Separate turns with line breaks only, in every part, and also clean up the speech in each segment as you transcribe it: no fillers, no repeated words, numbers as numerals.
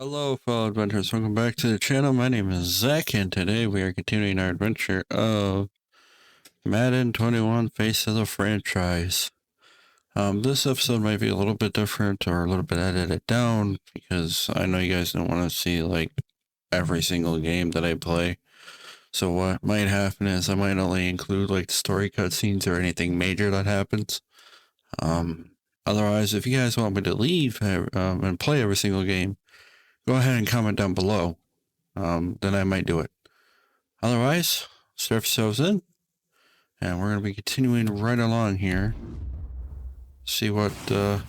Hello, fellow adventurers. Welcome back to the channel. My name is Zach, and today we are continuing our adventure of Madden 21 Face of the Franchise. This episode might be a little bit different or a little bit edited down because I know you guys don't want to see like every single game that I play. So what might happen is I might only include like the story cutscenes or anything major that happens. Otherwise, if you guys want me to leave and play every single game, go ahead and comment down below. Then I might do it. Otherwise, strap yourselves in, and we're going to be continuing right along here. See where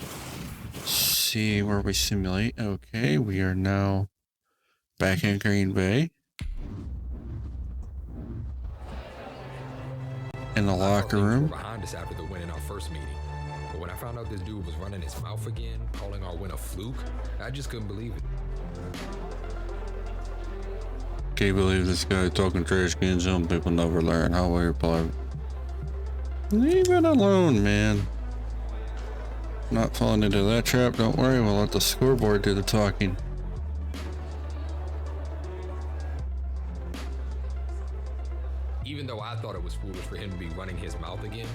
we simulate. Okay, we are now back in Green Bay. In the locker room.
Behind us after the win in our first meeting. But when I found out this dude was running his mouth again, calling our win a fluke, I just couldn't believe it.
Can't believe this guy talking trash cans. Some people never learn how we play. Leave it alone, man. Not falling into that trap. Don't worry, we'll let the scoreboard do the talking.
Even though I thought it was foolish for him to be running his mouth again,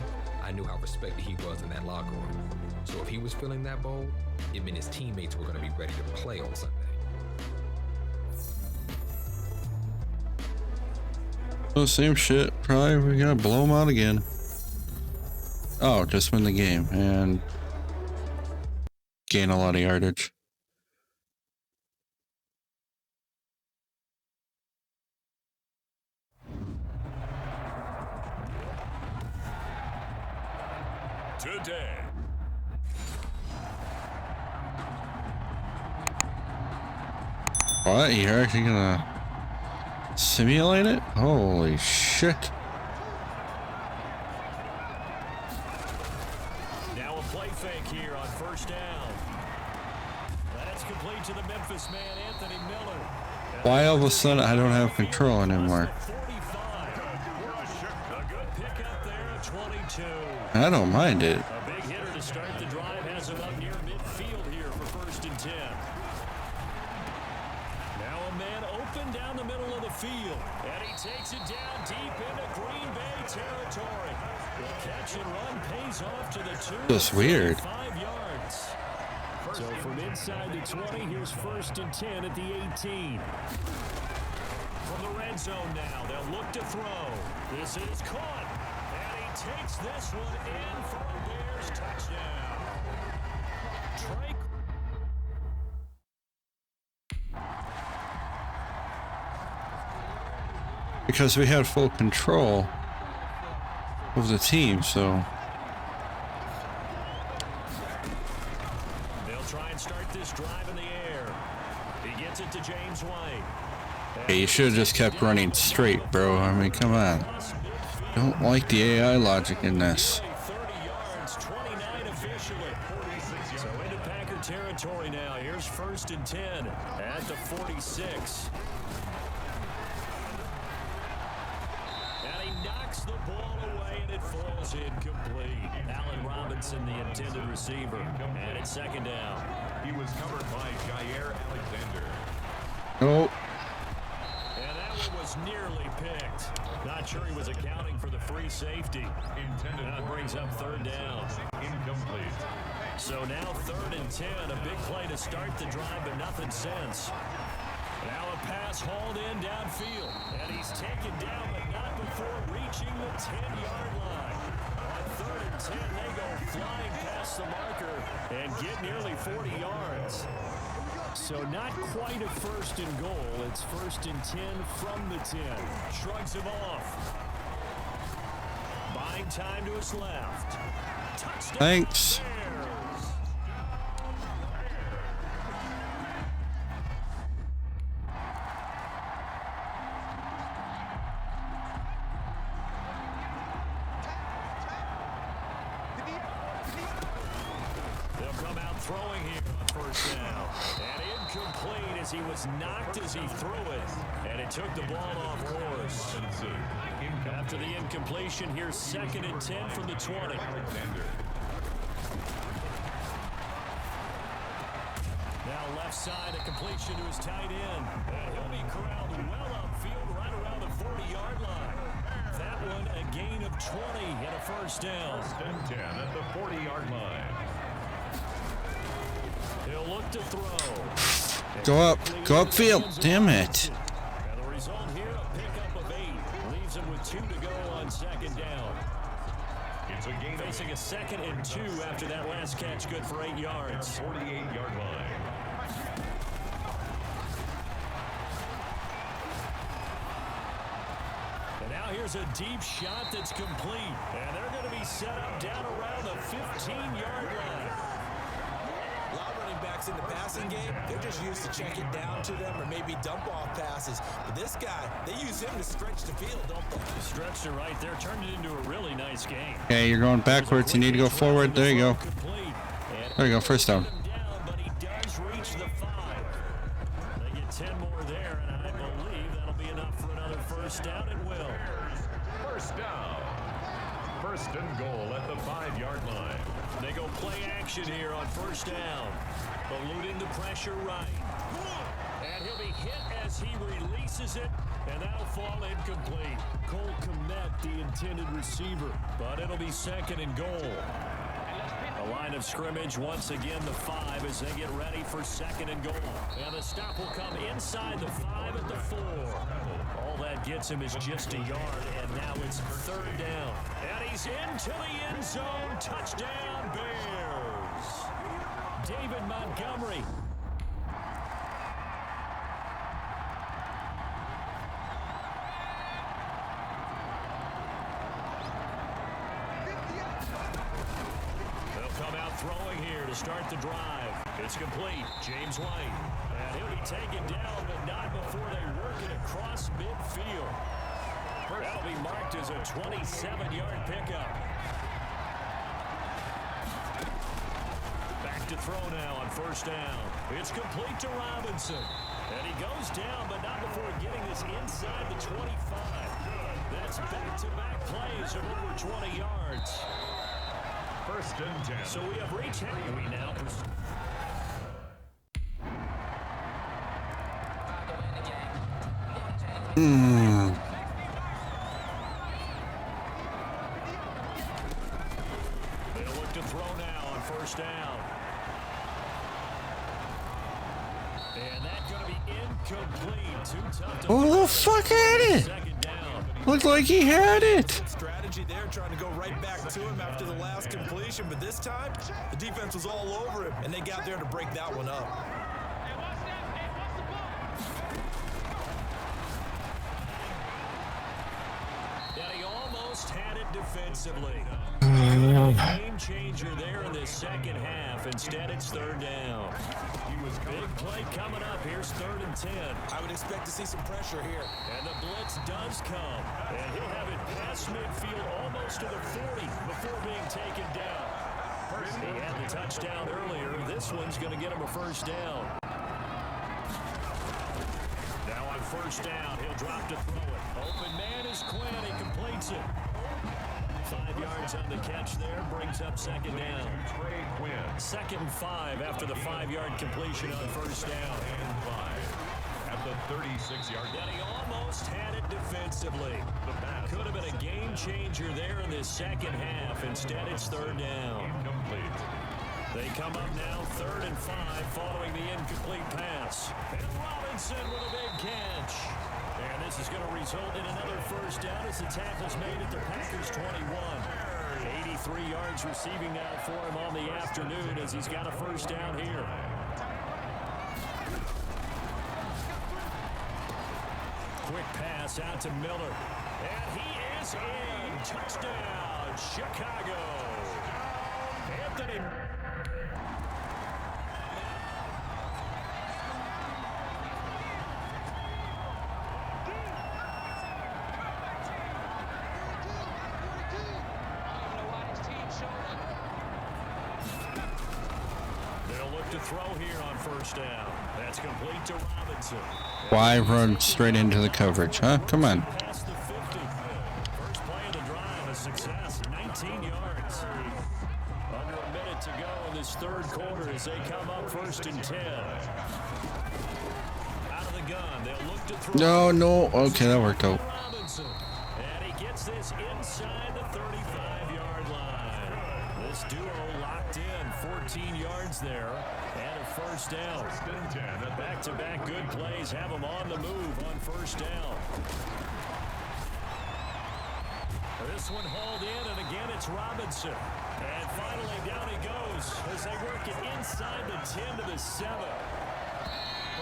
I knew how respected he was in that locker room. So if he was feeling that bold, it meant his teammates were going to be ready to play on Sunday.
Oh, same shit. Probably we gotta blow him out again. Oh, just win the game and gain a lot of yardage.
Today.
What? You're actually gonna simulate it? Holy shit.
Now a play fake here on first down. That's complete to the Memphis man, Anthony Miller.
Why all of a sudden I don't have control anymore?
45. A good pick up there at 22.
I don't mind it.
A big hitter to start the drive has him up near midfield here for first and 10. Now a man open down the middle of the field. And he takes it down deep into Green Bay territory. The catch and run pays off to the 2.
That's weird.
5 yards. So from inside the 20, here's first and 10 at the 18. From the red zone now, they'll look to throw. This is caught. And he takes this one in for a Bears touchdown. Trey.
Because we had full control of the team, so
They'll try and start this drive in the air. He gets it to James White.
hey, you should have just kept running straight, bro. I mean, come on. Don't like the AI logic in this.
30 yards, 29 officially. So into Packer territory now. Here's first and 10 at the 46. And he knocks the ball away, and it falls incomplete. Allen Robinson, the intended receiver. And it's second down.
He was covered by Jair Alexander.
Nope.
And that one was nearly picked. Not sure he was accounting for the free safety.
Intended
That brings up third down.
incomplete.
So now third and 10. A big play to start the drive, but nothing since. Now a pass hauled in downfield. And he's taken down, but not before reaching the 10-yard line. On third and 10, they go flying past the marker and get nearly 40 yards. So not quite a first and goal. It's first and 10 from the 10. Shrugs him off. Buying time to his left. Touchdown.
Thanks.
Bears. They'll come out throwing here on first down. And incomplete as he was knocked as he threw it. And it took the ball off course. After the incompletion, here's second and 10 from the 20.
Alexander.
Now left left side, a completion to his tight end. And he'll be corralled well upfield right around the 40-yard line. That one a gain of 20 and a first down.
First and 10 at the 40-yard line.
He'll look to throw.
Go upfield. Damn it.
And the result here, a pickup of 8. Leaves him with 2 to go on second down.
It's a gain
Facing a 2nd and 2 after that last catch, good for 8 yards.
48-yard line.
And now here's a deep shot that's complete. And they're going to be set up down around the 15-yard line.
A lot of running backs in the passing game, they're just used to check it down to them or maybe dump off passes. But this guy, they use him to stretch the field, don't they?
Stretched it right there, turned it into a really nice game.
Okay, you're going backwards. You need to go forward. There you go. There you go. First down.
But he does reach the 5. They get 10 more there, and I believe that'll be enough for another first down. It will.
First down. First and goal at the 5-yard line.
They go play action here on first down. Eluding the pressure right. And he'll be hit as he releases it, and that'll fall incomplete. Cole Kmet, the intended receiver, but it'll be 2nd and goal. A line of scrimmage once again, the 5 as they get ready for 2nd and goal. And the stop will come inside the 5 at the 4. All that gets him is just a yard, and now it's 3rd down. And he's into the end zone. Touchdown, Bears. David Montgomery. They'll come out throwing here to start the drive. It's complete. James White. And he'll be taken down, but not before they work it across midfield. That'll be marked as a 27-yard pickup. Back to throw now on first down. It's complete to Robinson. And he goes down, but not before getting this inside the 25. That's back-to-back plays of over 20 yards.
First and 10.
So we have reached Henry now. They'll look to throw now on first down. And that's going to be incomplete. Too tough to
Who the fuck had it?
second down.
Looked like he had it.
Strategy there, trying to go right back to him after the last completion. But this time, the defense was all over him, and they got there to break that one up.
And he almost had it defensively. Game changer there in the second half. Instead, it's 3rd down. Big play coming up. Here's 3rd and 10.
I would expect to see some pressure here.
And the blitz does come. And he'll have it past midfield almost to the 40 before being taken down. He had the touchdown earlier. This one's going to get him a first down. Now on first down, he'll drop to throw it. Open man is Quinn. He completes it. 5 yards on the catch there. Brings up second down.
Trey Quinn.
2nd and 5 after the 5-yard completion on first down.
And 5 at the 36-yard
And
line.
he almost had it defensively.
The pass.
Could have been a game changer there in this second half. Instead, it's 3rd down.
Incomplete.
They come up now 3rd and 5 following the incomplete pass. And Robinson with a big catch. And this is going to result in another first down as the tackle's made at the Packers 21. 83 yards receiving now for him on the afternoon as he's got a first down here. Quick pass out to Miller. And he is in. Touchdown, Chicago. Anthony. They'll look to throw here on first down. That's complete to Robinson.
Why run straight into the coverage, huh? Come on.
Past the 50. First play of the drive, a success, 19 yards. Under a minute to go in this third quarter as they come up 1st and 10. Out of the gun, they'll look to throw.
No. Okay, that worked out.
Robinson. And he gets this inside the 35-yard line. This duo locked in, 14 yards there, and a first down. Back-to-back good plays have them on the move on first down. This one hauled in, and again it's Robinson. And finally down he goes as they work it inside the 10 to the 7.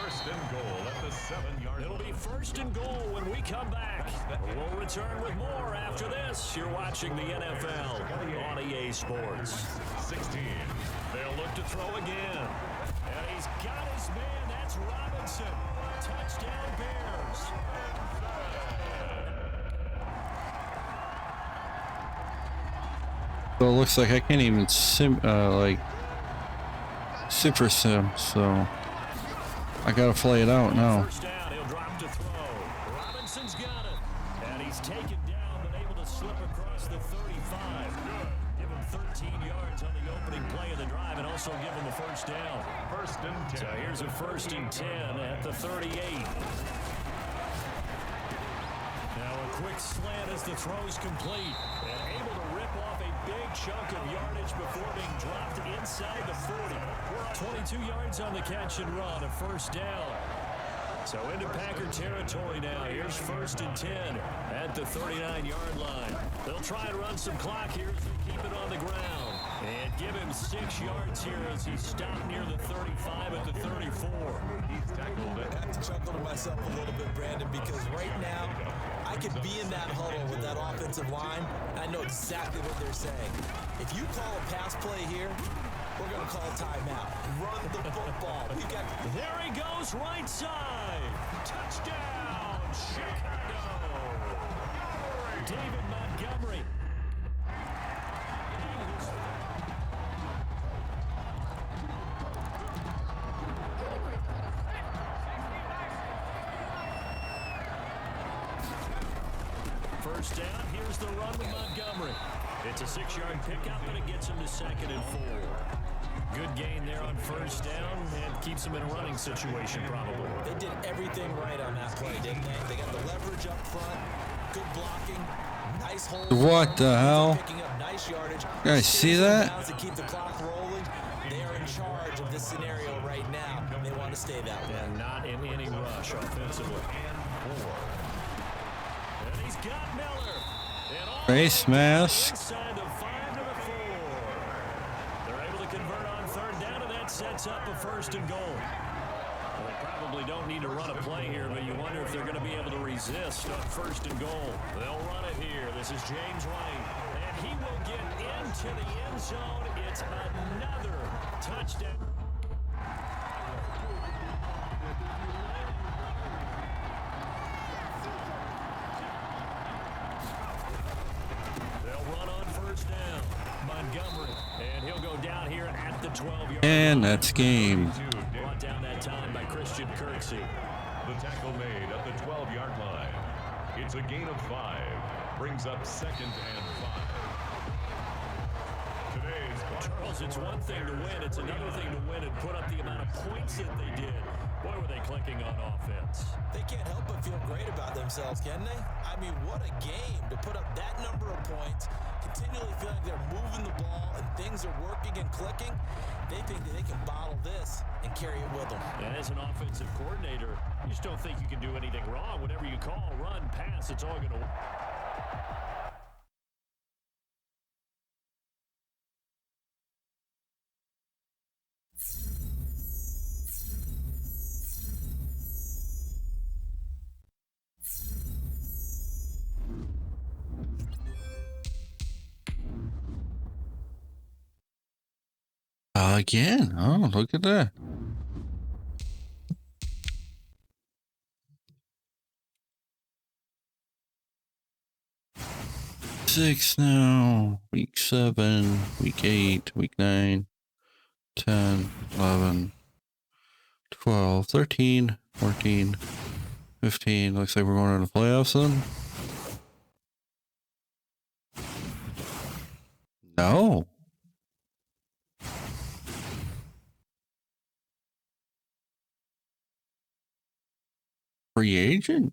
First and goal at the 7-yard line.
It'll be first and goal when we come back. We'll return with more after this. You're watching the NFL on EA Sports.
16.
They'll look to throw again. And he's got his man. That's Robinson. Touchdown Bears.
So it looks like I can't even super sim, so I gotta play it out now.
First down, he'll drop to throw. Robinson's got it. And he's taken down, but able to slip across the 35. Give him 13 yards on the opening play of the drive and also give him a first down.
First and 10.
So here's a first and 10 at the 38. Now a quick slant as the throw's complete. And able to rip off a big chunk of yardage before being dropped inside the 40. 22 yards on the catch and run, a first down. So into Packer territory now. Here's first and 10 at the 39-yard line. They'll try and run some clock here as they keep it on the ground. And give him 6 yards here as he stopped near the 35 at the 34.
He's tackled it.
I have to chuckle to myself a little bit, Brandon, because right now I could be in that huddle with that offensive line, and I know exactly what they're saying. If you call a pass play here, we're going to call timeout. Run the football.
There he goes, right side. Touchdown, Chicago. David Montgomery. First down, here's the run with Montgomery. It's a 6-yard pickup, and it gets him to 2nd and 4. Good gain there on first down, and keeps him in a running situation probably.
They did everything right on that play, didn't they? They got the leverage up front, good blocking, nice hold.
What the hell?
Picking up nice yardage.
You guys see that?
To keep the clock rolling. They are in charge of this scenario right now. They want to stay that way.
And not in any rush offensively. And he's got Miller. And all
Face mask.
inside the 5 to the 4. They're able to convert on third down, and that sets up a first and goal. Well, they probably don't need to run a play here, but you wonder if they're going to be able to resist on first and goal. They'll run it here. This is James White, and he will get into the end zone. It's another touchdown. They'll run on first down. Montgomery, and he'll go down here at the 12-yard
And
line.
that's game.
Brought down that time by Christian Kirksey.
The tackle made at the 12-yard line. It's a gain of 5. Brings up 2nd and 5. Today's
Charles, it's one thing to win. It's another thing to win and put up the amount of points that they did. Boy, were they clicking on offense.
They can't help but feel great about themselves, can they? I mean, what a game to put up that number of points, continually feel like they're moving the ball and things are working and clicking. They think that they can bottle this and carry it with them.
And as an offensive coordinator, you just don't think you can do anything wrong. Whatever you call, run, pass, it's all going to work.
Again. Oh, look at that. Six now. Week 7, week 8, week 9, 10, 11, 12, 13, 14, 15. Looks like we're going to the playoffs then. No. free agent.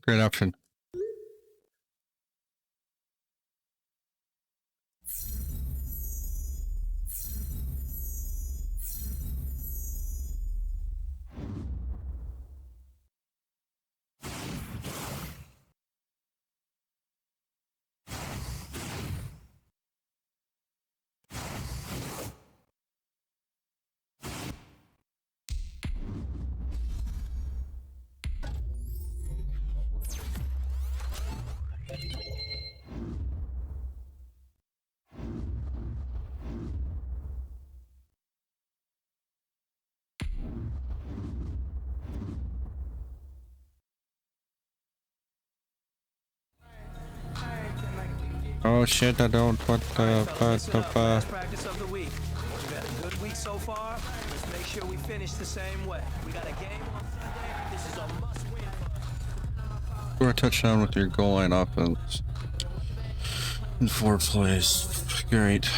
Great option. Oh shit, I don't want
Last practice of the week. We've had a good week so far. Let's make sure we finish the same way. We got a game on Sunday. This is a must-win for us.
Score a touchdown with your goal line offense in 4 plays. Great.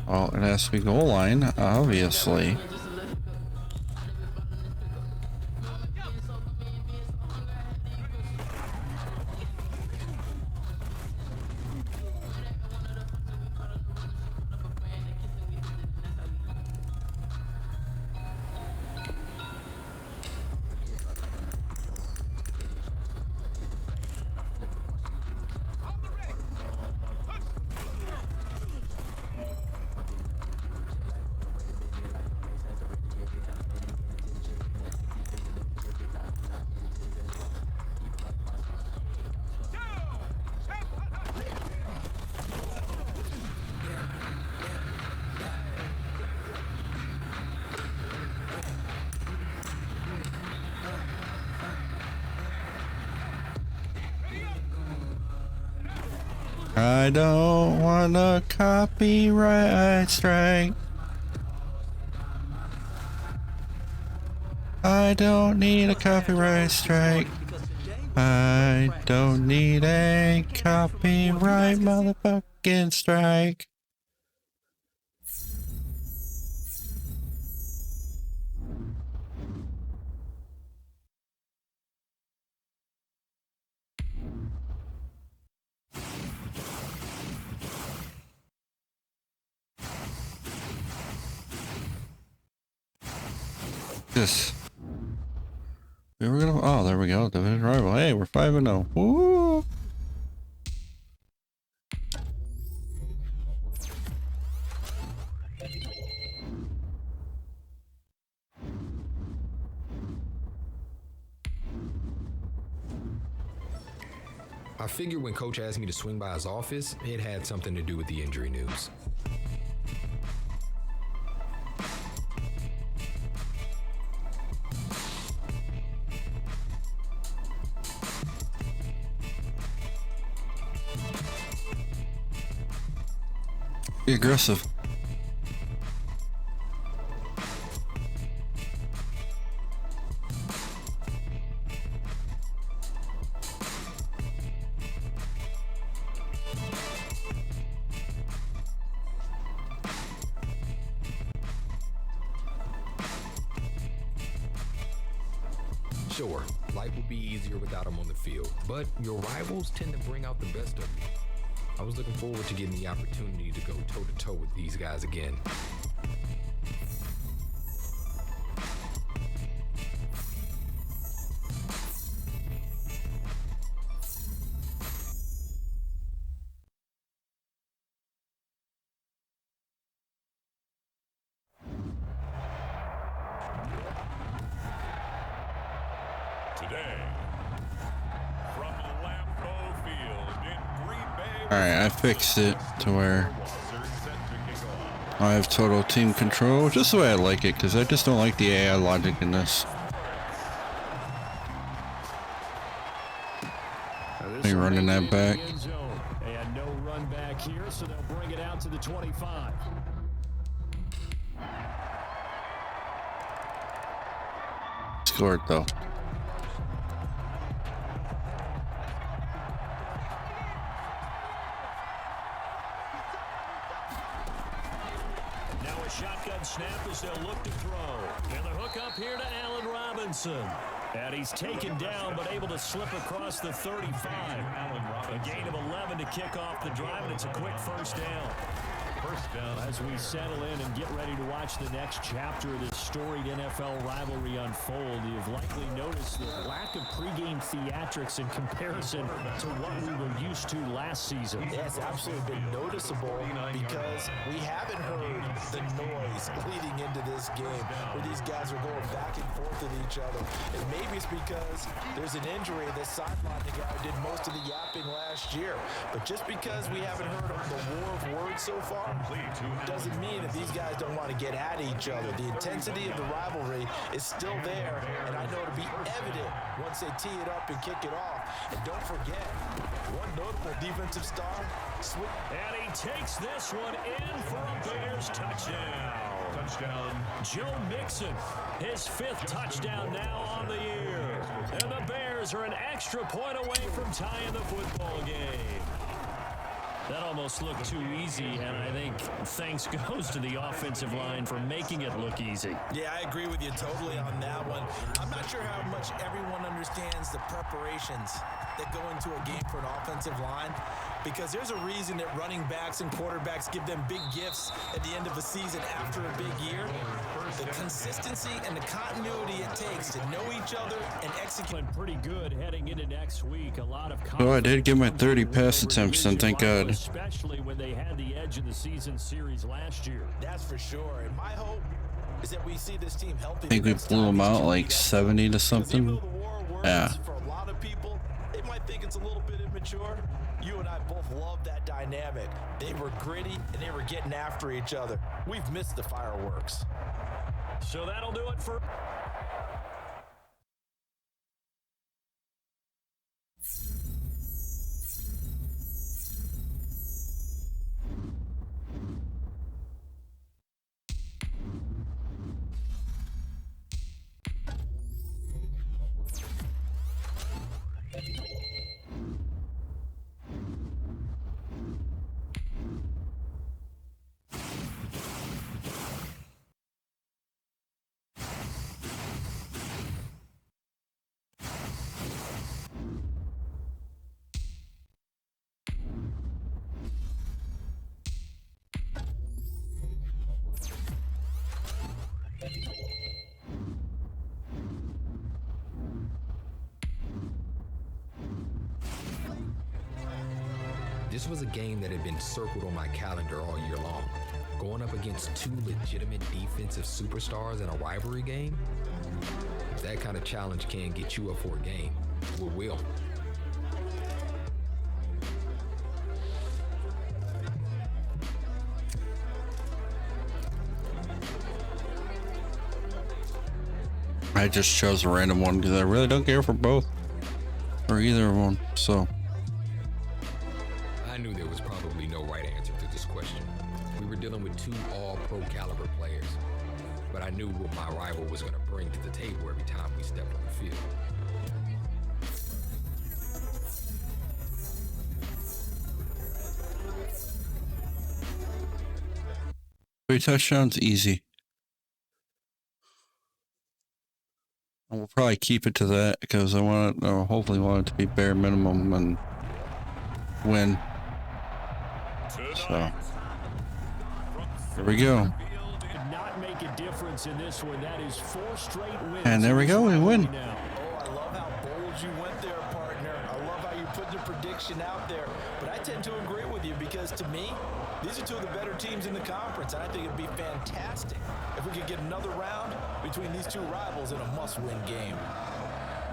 Oh, it has to be goal line, obviously. I don't want a copyright strike. I don't need a copyright strike. I don't need a copyright motherfucking strike. This. We were gonna. Oh, there we go. Division rival. Hey, we're 5-0. Woo!
I figured when Coach asked me to swing by his office, it had something to do with the injury news.
Be aggressive.
Sure, life will be easier without him on the field, but your rivals tend to bring out the best of you. I was looking forward to getting the opportunity to go toe-to-toe with these guys again.
Alright, I fixed it to where I have total team control, just the way I like it, because I just don't like the AI logic in this. They running that back.
And no run back here, so they'll bring it out to the 25.
Scored though.
Now a shotgun snap as they'll look to throw. And the hook up here to Allen Robinson. And he's taken down, but able to slip across the 35. A gain of 11 to kick off the drive, and it's a quick first down. As we settle in and get ready to watch the next chapter of this storied NFL rivalry unfold, you've likely noticed the lack of pregame theatrics in comparison to what we were used to last season.
Yeah, it's absolutely been noticeable because we haven't heard the noise leading into this game where these guys are going back and forth with each other. And maybe it's because there's an injury that sidelined the guy who did most of the yapping last year. But just because we haven't heard of the war of words so far doesn't mean that these guys don't want to get at each other. The intensity of the rivalry is still there, and I know it'll be evident once they tee it up and kick it off. And don't forget, one notable defensive star.
And he takes this one in for a Bears touchdown. Joe Mixon, his 5th touchdown now on the year. And the Bears are an extra point away from tying the football game. That almost looked too easy, and I think thanks goes to the offensive line for making it look easy.
Yeah, I agree with you totally on that one. I'm not sure how much everyone understands the preparations that go into a game for an offensive line, because there's a reason that running backs and quarterbacks give them big gifts at the end of a season after a big year. The consistency and the continuity it takes to know each other and execute.
Pretty good heading into next week. A lot of
Oh, I did get my 30 pass attempts, and thank God.
Especially when they had the edge in the season series last year.
That's for sure. And my hope is that we see this team healthy.
I think we blew them out like 70 to something. Yeah.
For a lot of people, they might think it's a little bit immature. You and I both love that dynamic. They were gritty and they were getting after each other. We've missed the fireworks.
So that'll do it for...
This was a game that had been circled on my calendar all year long. Going up against 2 legitimate defensive superstars in a rivalry game? If that kind of challenge can get you up for a game, it will.
I just chose a random one because I really don't care for both or either one, so.
I knew there was probably no right answer to this question. We were dealing with 2 all-pro caliber players, but I knew what my rival was going to bring to the table every time we stepped on the field.
3 touchdowns, easy. And we'll probably keep it to that because I want it, or hopefully want it to be bare minimum and win. So here we go. And there we go, we win.
Oh, I love how bold you went there, partner. I love how you put the prediction out there. But I tend to agree with you because to me, these are 2 of the better teams in the conference. And I think it'd be fantastic if we could get another round between these 2 rivals in a must-win game.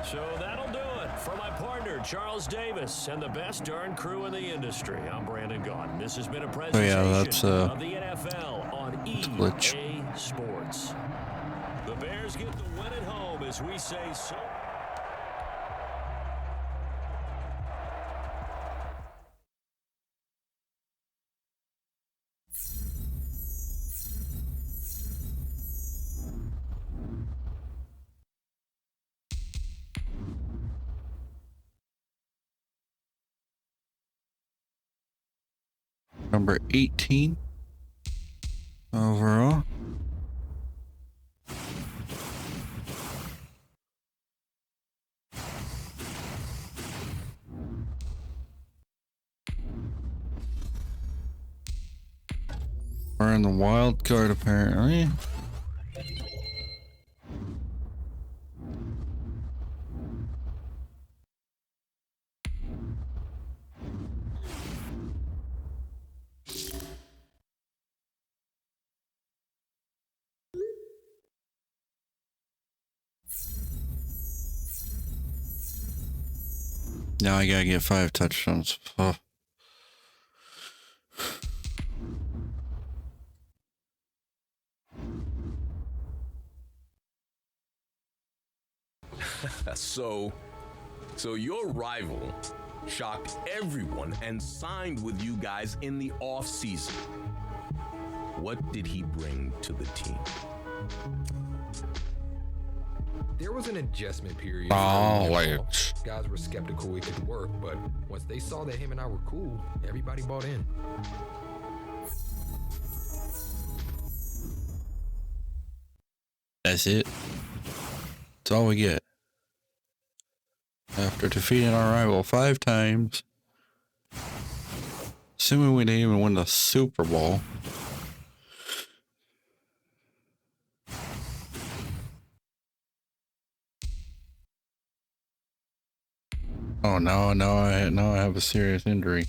So that'll do it. For my partner, Charles Davis, and the best darn crew in the industry, I'm Brandon Gaudin. This has been a presentation
that's
of the NFL on
glitch.
EA Sports. The Bears get the win at home as we say so.
Number 18 overall. We're in the wild card apparently. Now I gotta get 5 touchdowns. Oh.
So your rival shocked everyone and signed with you guys in the off-season. What did he bring to the team?
There was an adjustment period.
College.
Guys were skeptical it could work, but once they saw that him and I were cool, everybody bought in.
That's it. That's all we get. After defeating our rival 5 times, assuming we didn't even win the Super Bowl. Oh no, I have a serious injury.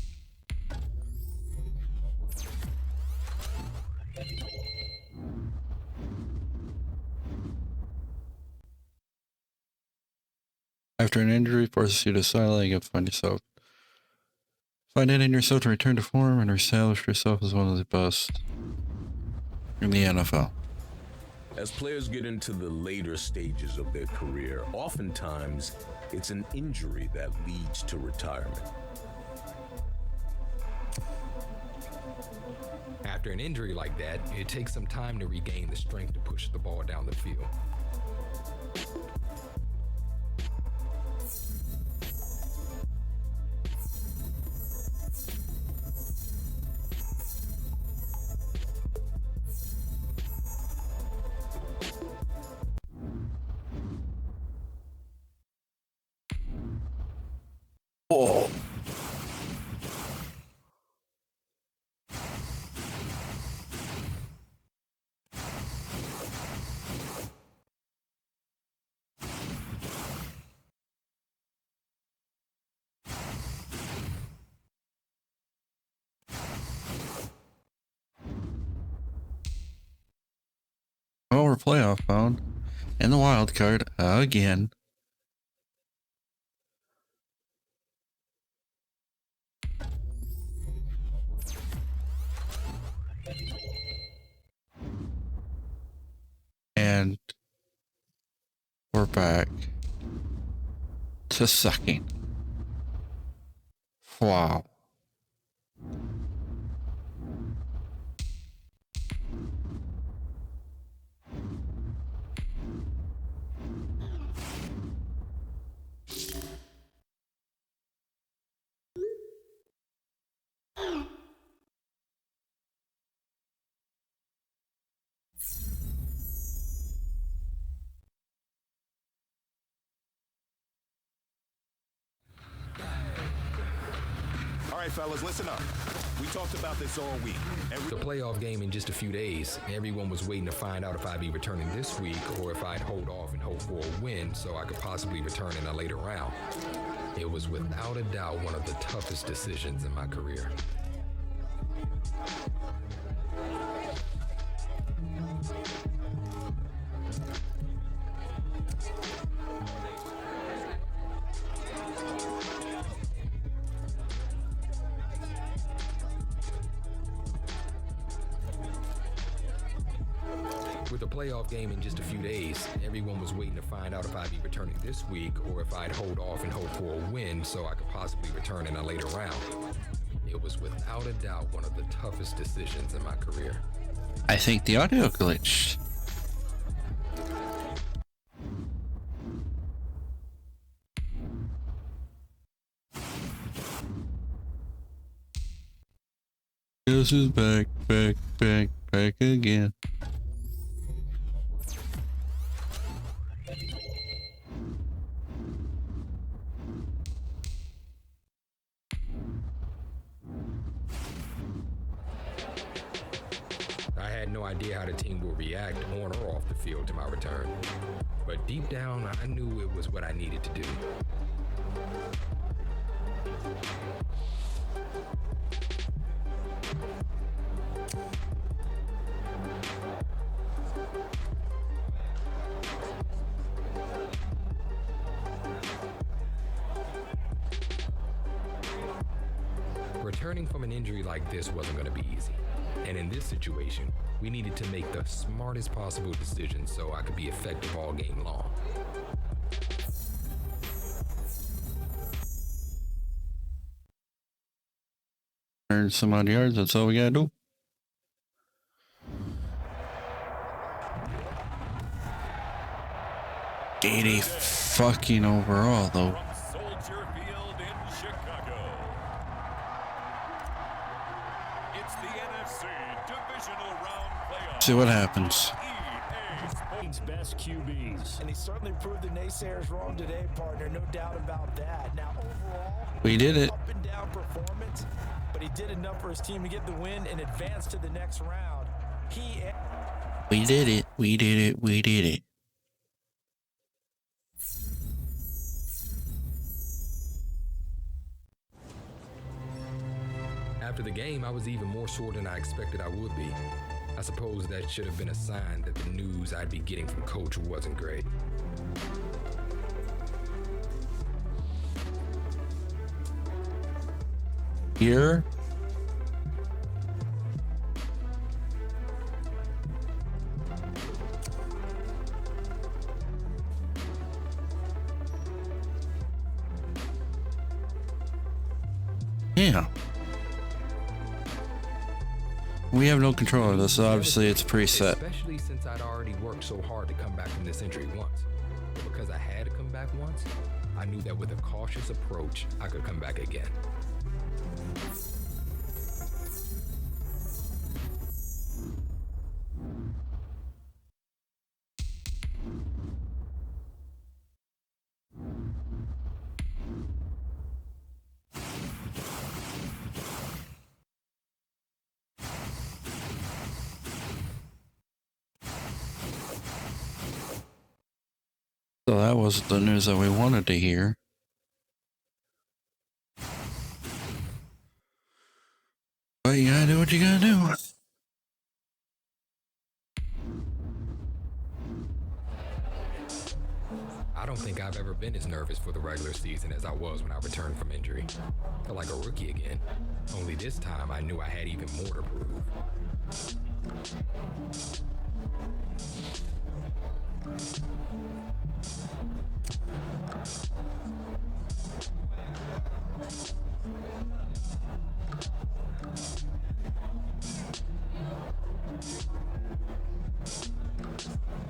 After an injury forces you to sideline, you find it in yourself to return to form and establish yourself as one of the best in the NFL.
As players get into the later stages of their career, oftentimes it's an injury that leads to retirement.
After an injury like that, it takes some time to regain the strength to push the ball down the field.
Oh. Well, we're playoff bound in the wild card again. And we're back to sucking. Wow.
All right, fellas, listen up. We talked about this all week.
The playoff game in just a few days. Everyone was waiting to find out if I'd be returning this week or if I'd hold off and hope for a win so I could possibly return in a later round. It was without a doubt one of the toughest decisions in my career. With the playoff game in just a few days, everyone was waiting to find out if I'd be returning this week or if I'd hold off and hope for a win so I could possibly return in a later round. It was without a doubt one of the toughest decisions in my career.
I think the audio glitched. This is back again.
I had no idea how the team would react on or off the field to my return. But deep down, I knew it was what I needed to do. Returning from an injury like this wasn't going to be easy. And in this situation, we needed to make the smartest possible decision so I could be effective all game long.
Earn some odd yards, that's all we gotta do. $80 fucking overall though.
From Soldier Field in Chicago. It's the NFC Divisional Round Playoff.
See what happens.
EA's best QBs.
And he certainly proved the naysayers wrong today, partner. No doubt about that. Now, overall,
We did it.
up and down performance, but he did enough for his team to get the win and advance to the next round.
We did it. We did it. We did it.
After the game, I was even more sore than I expected I would be. I suppose that should have been a sign that the news I'd be getting from Coach wasn't great.
Here. Yeah. We have no control of this. Obviously, it's preset.
Especially since I'd already worked so hard to come back from this injury once. But because I had to come back once, I knew that with a cautious approach, I could come back again.
So that wasn't the news that we wanted to hear. But you gotta do what you gotta do.
I don't think I've ever been as nervous for the regular season as I was when I returned from injury. Felt like a rookie again. Only this time I knew I had even more to prove.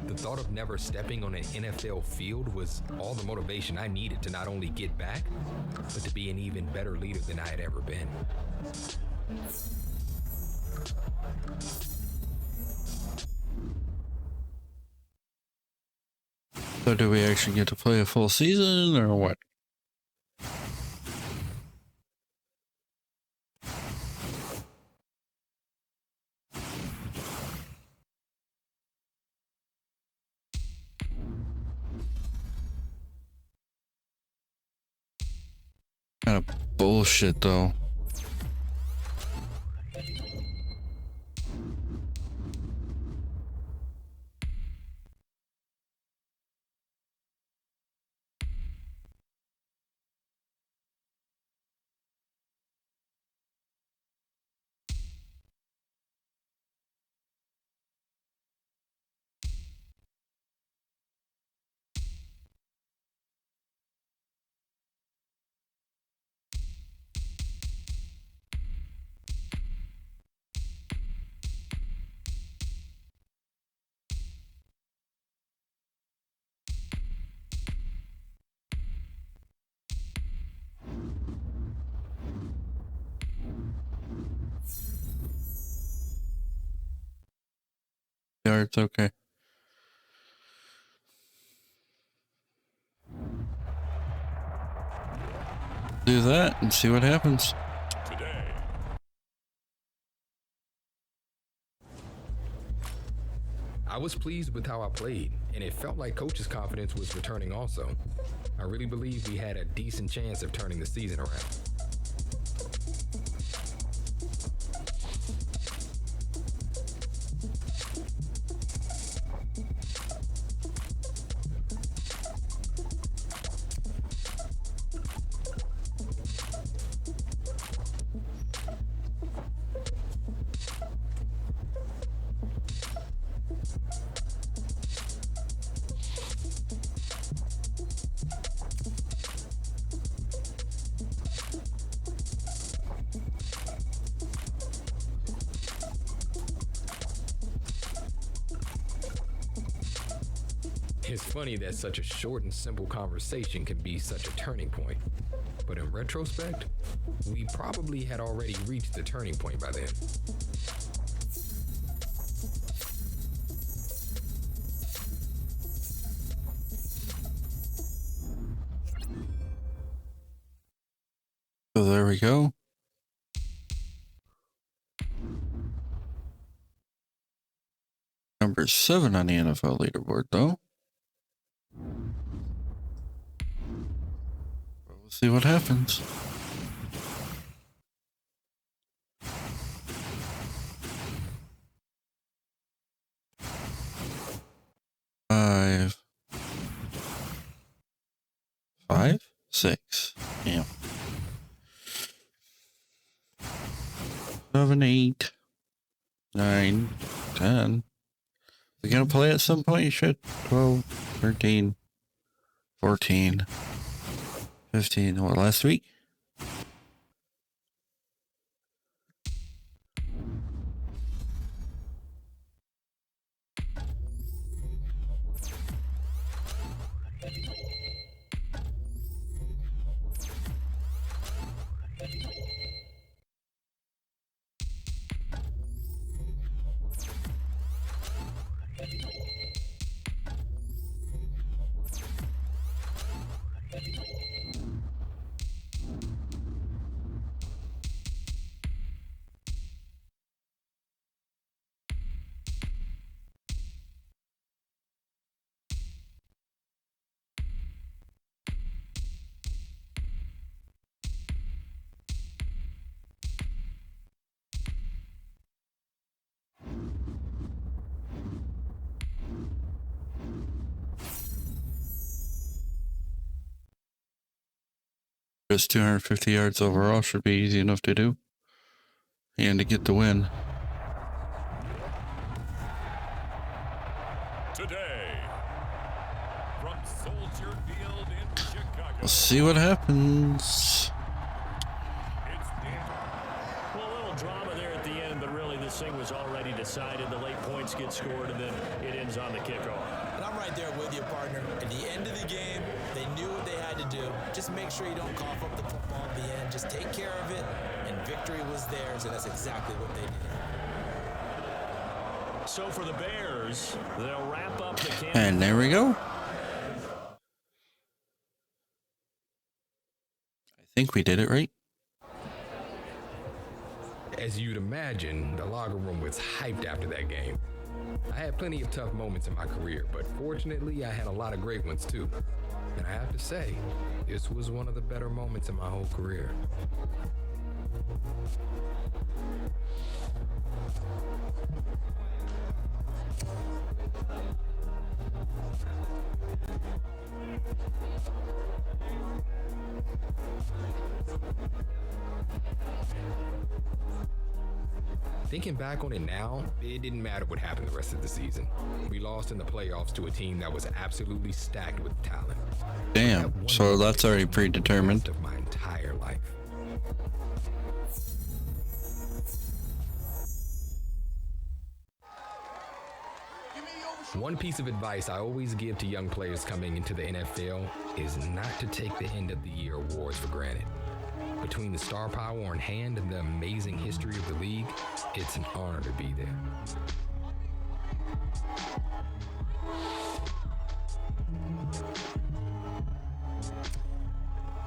The thought of never stepping on an NFL field was all the motivation I needed to not only get back, but to be an even better leader than I had ever been.
So do we actually get to play a full season or what? Kind of bullshit though. yards, okay. Do that and see what happens.
Today.
I was pleased with how I played, and it felt like coach's confidence was returning also. I really believe we had a decent chance of turning the season around. It's funny that such a short and simple conversation can be such a turning point. But in retrospect, we probably had already reached the turning point by then.
So there we go. Number 7 on the NFL leaderboard, though. We'll see what happens. Five, 6. Yeah. 7, 8, 9, 10. We're gonna play at some point. You should. 12, 13, 14, 15. What, last week? Just 250 yards overall should be easy enough to do. And to get the win.
Today, from Soldier Field in Chicago.
We'll see what happens.
Well, a little drama there at the end, but really this thing was already decided. The late points get scored, and then it ends on the kickoff.
And I'm right there with you, partner. At the end of the game, they knew what they had to do. Just make sure you don't cough up the football at the end. Just take care of it, and victory was theirs, and that's exactly what they did.
So for the Bears, they'll wrap up the campaign.
And there we go. I think we did it right.
As you'd imagine, the locker room was hyped after that game. I had plenty of tough moments in my career, but fortunately, I had a lot of great ones too. And I have to say, this was one of the better moments in my whole career. Thinking back on it now, it didn't matter what happened the rest of the season. We lost in the playoffs to a team that was absolutely stacked with talent.
Damn, so that's already predetermined.
Of my entire life. One piece of advice I always give to young players coming into the NFL is not to take the end of the year awards for granted. Between the star power on hand and the amazing history of the league, it's an honor to be there.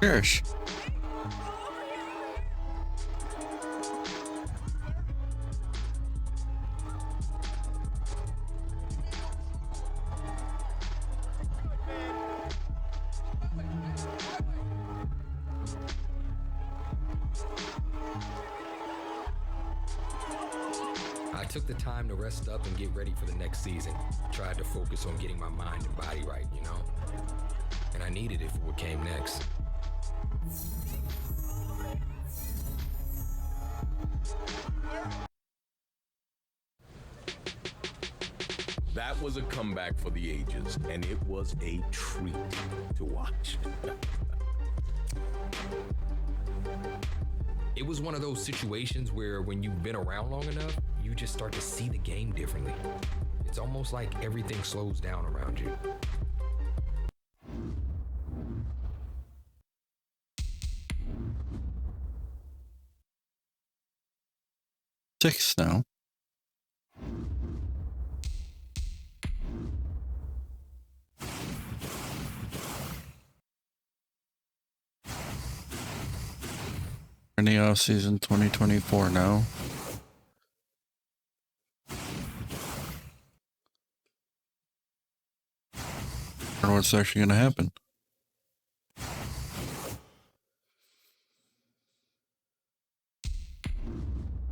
Gosh.
I took the time to rest up and get ready for the next season. Tried to focus on getting my mind and body right, you know? And I needed it for what came next.
That was a comeback for the ages, and it was a treat to watch.
It was one of those situations where when you've been around long enough, you just start to see the game differently. It's almost like everything slows down around you.
Six now. In the off season 2024 now. I don't know what's actually going to happen.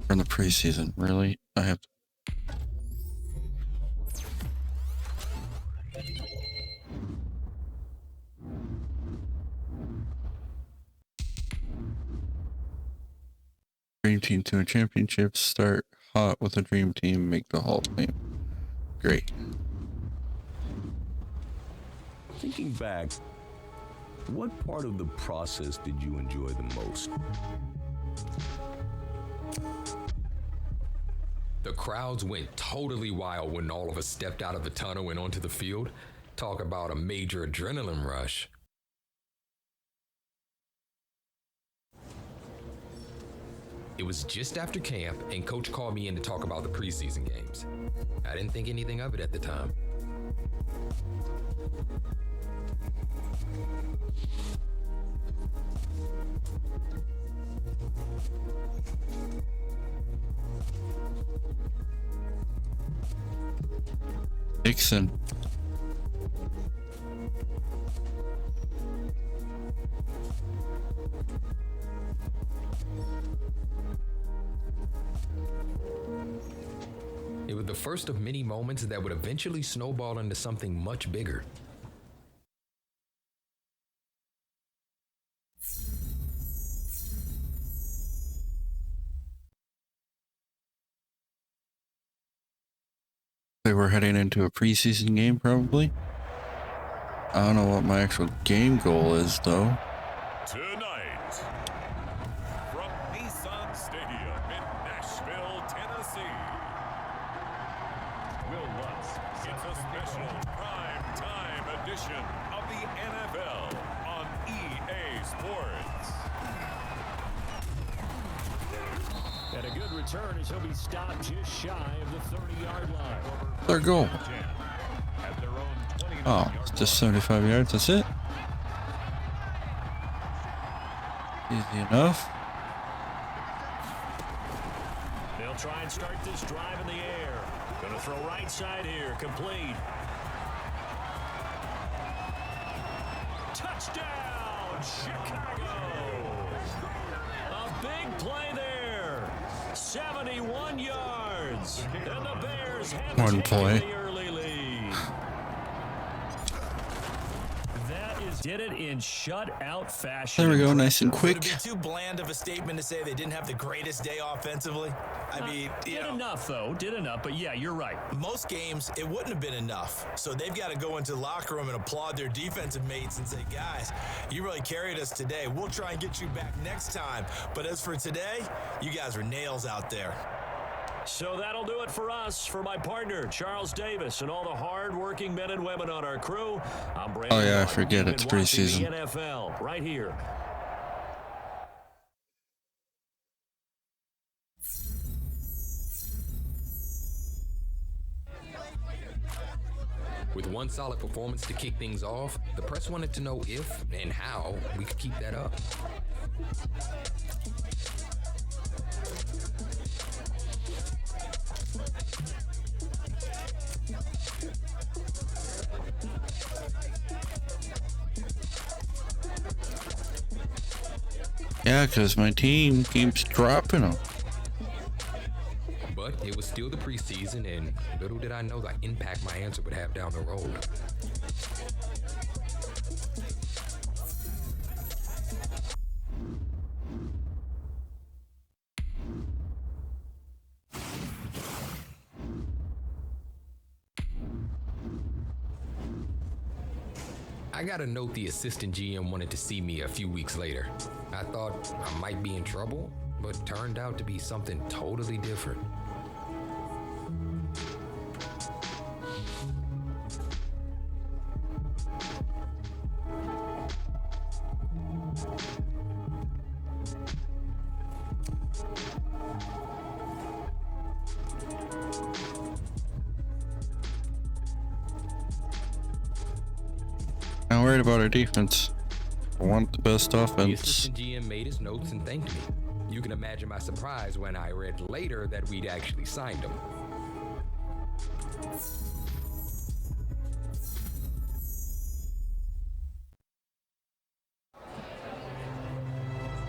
In the preseason, really? I have to. Dream team to a championship, start hot with a dream team, make the Hall of Fame. Great.
Thinking back, what part of the process did you enjoy the most?
The crowds went totally wild when all of us stepped out of the tunnel and onto the field. Talk about a major adrenaline rush. It was just after camp, and Coach called me in to talk about the preseason games. I didn't think anything of it at the time.
Dixon.
It was the first of many moments that would eventually snowball into something much bigger.
They were heading into a preseason game, probably. I don't know what my actual game goal is, though.
Tonight, from Nissan Stadium in Nashville, Tennessee, Will Lutz, it's a special prime time edition of the NFL on EA Sports.
And a good return as he'll be stopped just shy of the 30-yard line.
Their goal.
At their own 29
Oh,
yard
just
line.
75 yards, that's it? Easy enough.
They'll try and start this drive in the air. Going to throw right side here, complete. Touchdown, Chicago! A big play there. 71 yards. And the Bears have
One
taken
play.
the early lead. That is did it in shutout fashion.
There we go, nice and
Would
quick.
it be too bland of a statement to say they didn't have the greatest day offensively? I mean,
Did enough, though. Did enough. But, yeah, you're right.
most games, it wouldn't have been enough. So they've got to go into the locker room and applaud their defensive mates and say, guys, you really carried us today. We'll try and get you back next time. But as for today, you guys were nails out there.
So that'll do it for us. For my partner, Charles Davis, and all the hard-working men and women on our crew, I'm Brandon.
Oh, yeah, I
Martin.
forget
You've
it's
been watching
preseason.
the NFL right here.
With one solid performance to kick things off, the press wanted to know if and how we could keep that up.
Yeah, because my team keeps dropping them.
But it was still the preseason, and little did I know the impact my answer would have down the road. I got a note the assistant GM wanted to see me a few weeks later. I thought I might be in trouble, but turned out to be something totally different.
I'm worried about our defense. I want the best
The
offense.
assistant GM made his notes and thanked me. You can imagine my surprise when I read later that we'd actually signed him.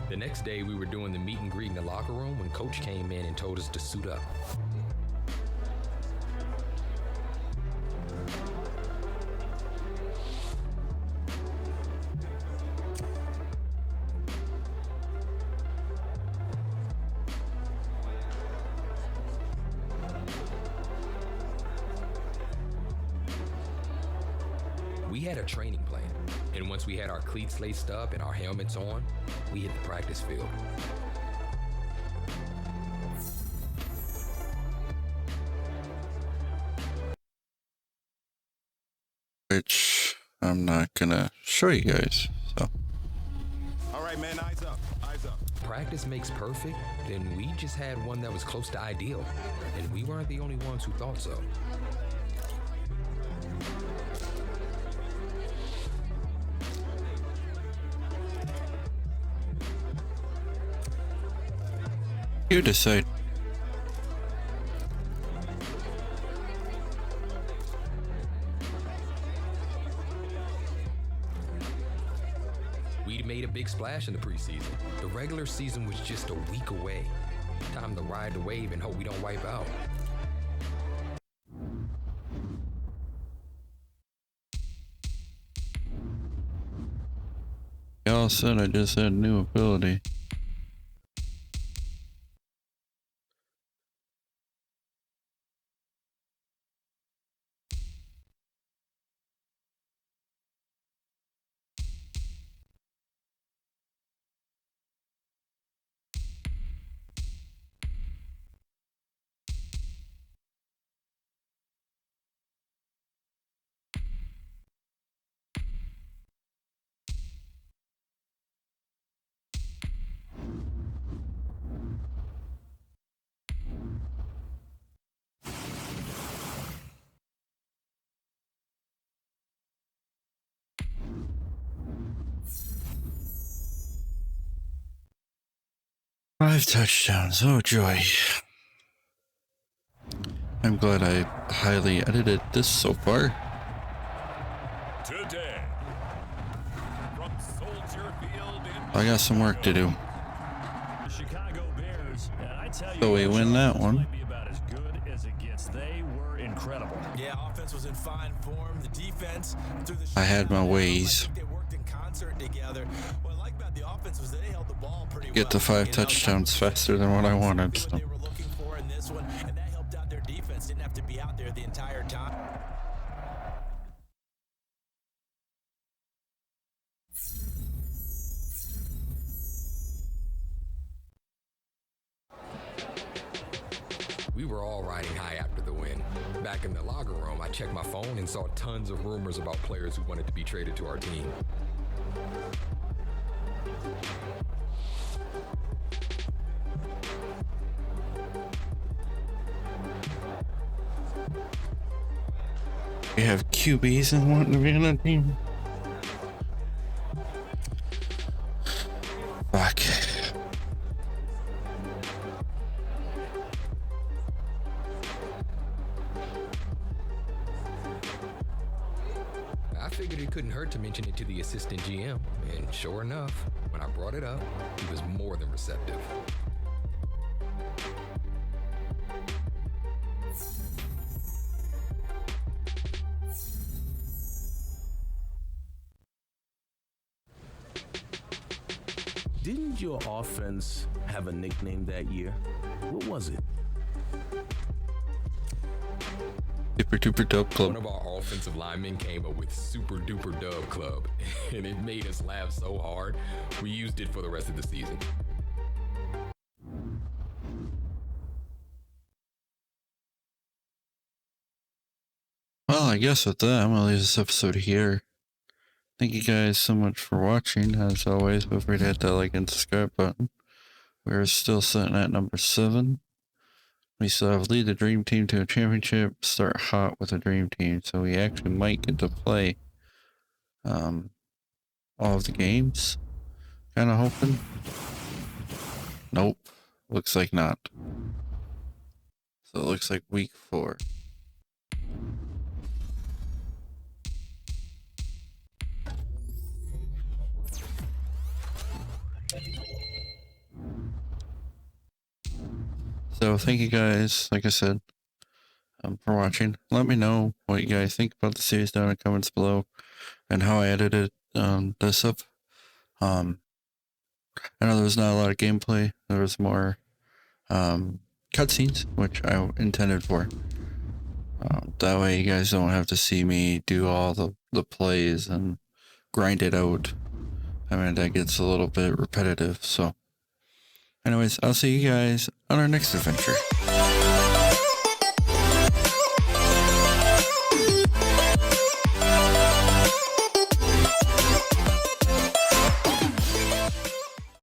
The next day, we were doing the meet and greet in the locker room when Coach came in and told us to suit up. We had a training plan, and once we had our cleats laced up and our helmets on, we hit the practice field.
Which I'm not gonna show you guys. So
All right, man, eyes up. Eyes up.
Practice makes perfect, and we just had one that was close to ideal, and we weren't the only ones who thought so.
you decide.
We'd made a big splash in the preseason. The regular season was just a week away. Time to ride the wave and hope we don't wipe out.
Y'all said I just had a new ability. Five touchdowns, oh joy. I'm glad I highly edited this so far.
Today, from Soldier Field in
I got some work to do.
The Chicago Bears, and I tell you,
So we win that one.
might be about as good as it gets. They were incredible.
Yeah, offense was in fine form. The defense through the
I had my ways.
I think they worked in concert together. What I like about the offense was they held the ball pretty
Get to
well.
5
You know,
touchdowns faster than what I wanted.
what
So.
they were looking for in this one, and that helped out their defense. Didn't have to be out there the entire time.
We were all riding high after the win. Back in the locker room, I checked my phone and saw tons of rumors about players who wanted to be traded to our team.
We have QBs and wanting to be on a team. Fuck.
I figured it couldn't hurt to mention it to the assistant GM, and sure enough, when I brought it up, he was more than receptive.
Didn't your offense have a nickname that year? What was it?
Super duper dope
One
club.
of our offensive linemen came up with Super Duper Dub Club, and it made us laugh so hard, we used it for the rest of the season.
Well, I guess with that, I'm gonna leave this episode here. Thank you guys so much for watching. As always, feel free to hit that like and subscribe button. We're still sitting at number 7. We still have lead the dream team to a championship, start hot with a dream team, so we actually might get to play all of the games. Kind of hoping. Nope, looks like not. So it looks like week 4. So thank you guys, like I said, for watching. Let me know what you guys think about the series down in the comments below and how I edited this up. I know there was not a lot of gameplay. There was more cutscenes, which I intended for. That way you guys don't have to see me do all the plays and grind it out. I mean, that gets a little bit repetitive. So anyways, I'll see you guys on our next adventure.